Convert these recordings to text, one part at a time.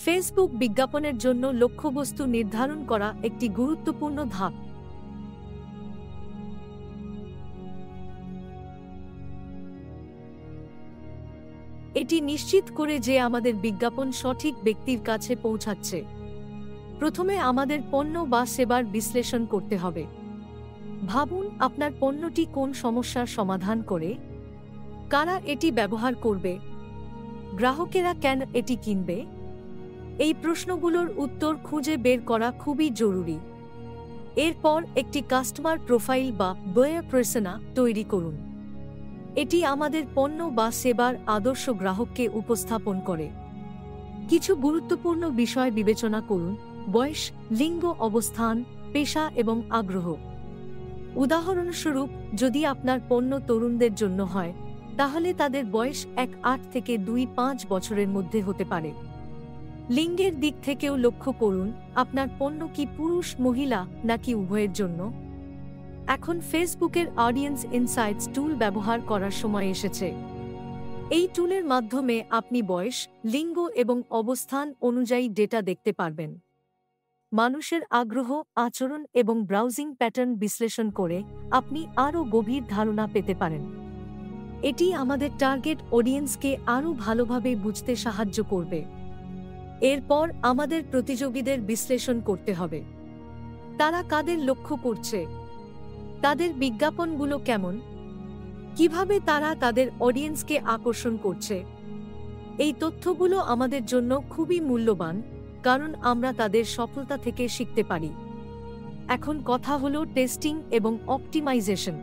Facebook বিজ্ঞাপনের জন্য লক্ষ্যবস্তু নির্ধারণ করা একটি গুরুত্বপূর্ণ ধাপ। এটি নিশ্চিত করে যে আমাদের বিজ্ঞাপন সঠিক ব্যক্তির কাছে পৌঁছাচ্ছে। প্রথমে আমাদের পণ্য বা সেবার বিশ্লেষণ করতে হবে। ভাবুন, আপনার পণ্যটি কোন সমস্যার সমাধান করে, কারা এটি ব্যবহার করবে, গ্রাহকেরা কেন এটি কিনবে। এই প্রশ্নগুলোর উত্তর খুঁজে বের করা খুবই জরুরি। এরপর একটি কাস্টমার প্রোফাইল বা বায়ার পার্সোনা তৈরি করুন। এটি আমাদের পণ্য বা সেবার আদর্শ গ্রাহককে উপস্থাপন করে। কিছু গুরুত্বপূর্ণ বিষয় বিবেচনা করুন: বয়স, লিঙ্গ, অবস্থান, পেশা এবং আগ্রহ। উদাহরণস্বরূপ, যদি আপনার পণ্য তরুণদের জন্য হয়, তাহলে তাদের বয়স 8 থেকে 5 বছরের মধ্যে হতে পারে। লিঙ্গের দিক থেকেও লক্ষ্য করুন, আপনার পণ্য কি পুরুষ, মহিলা নাকি উভয়ের জন্য। এখন ফেসবুকের অডিয়েন্স ইনসাইটস টুল ব্যবহার করার সময় এসেছে। এই টুলের মাধ্যমে আপনি বয়স, লিঙ্গ এবং অবস্থান অনুযায়ী ডেটা দেখতে পারবেন। মানুষের আগ্রহ, আচরণ এবং ব্রাউজিং প্যাটার্ন বিশ্লেষণ করে আপনি আরও গভীর ধারণা পেতে পারেন। এটি আমাদের টার্গেট অডিয়েন্সকে আরও ভালোভাবে বুঝতে সাহায্য করবে। এরপর আমাদের প্রতিযোগীদের বিশ্লেষণ করতে হবে। তারা কাদের লক্ষ্য করছে, তাদের বিজ্ঞাপনগুলো কেমন, কিভাবে তারা তাদের অডিয়েন্সকে আকর্ষণ করছে। এই তথ্যগুলো আমাদের জন্য খুবই মূল্যবান, কারণ আমরা তাদের সফলতা থেকে শিখতে পারি। এখন কথা হলো টেস্টিং এবং অপটিমাইজেশন।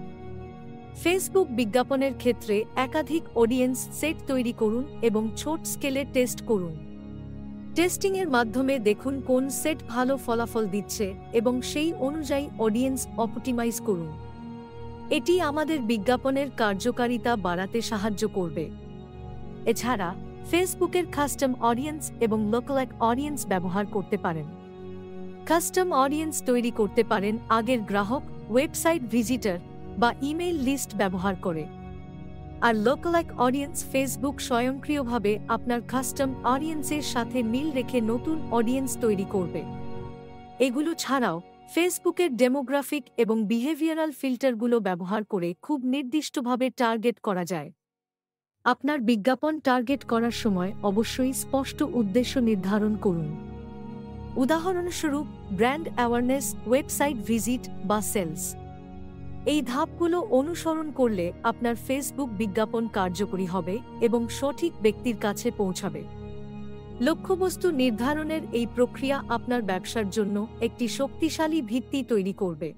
ফেসবুক বিজ্ঞাপনের ক্ষেত্রে একাধিক অডিয়েন্স সেট তৈরি করুন এবং ছোট স্কেলে টেস্ট করুন। টেস্টিংয়ের মাধ্যমে দেখুন কোন সেট ভালো ফলাফল দিচ্ছে এবং সেই অনুযায়ী অডিয়েন্স অপটিমাইজ করুন। এটি আমাদের বিজ্ঞাপনের কার্যকারিতা বাড়াতে সাহায্য করবে। এছাড়া ফেসবুকের কাস্টম অডিয়েন্স এবং লোকাল অডিয়েন্স ব্যবহার করতে পারেন। কাস্টম অডিয়েন্স তৈরি করতে পারেন আগের গ্রাহক, ওয়েবসাইট ভিজিটর বা ইমেইল লিস্ট ব্যবহার করে। আর লোকাল অডিয়েন্স ফেসবুক স্বয়ংক্রিয়ভাবে আপনার কাস্টম অডিয়েন্সের সাথে মিল রেখে নতুন অডিয়েন্স তৈরি করবে। এগুলো ছাড়াও ফেসবুকের ডেমোগ্রাফিক এবং বিহেভিয়ারাল ফিল্টারগুলো ব্যবহার করে খুব নির্দিষ্টভাবে টার্গেট করা যায়। আপনার বিজ্ঞাপন টার্গেট করার সময় অবশ্যই স্পষ্ট উদ্দেশ্য নির্ধারণ করুন। উদাহরণস্বরূপ, ব্র্যান্ড অ্যাওয়ারনেস, ওয়েবসাইট ভিজিট বা সেলস। এই ধাপগুলো অনুসরণ করলে আপনার ফেসবুক বিজ্ঞাপন কার্যকরী হবে এবং সঠিক ব্যক্তির কাছে পৌঁছাবে। লক্ষ্যবস্তু নির্ধারণের এই প্রক্রিয়া আপনার ব্যবসার জন্য একটি শক্তিশালী ভিত্তি তৈরি করবে।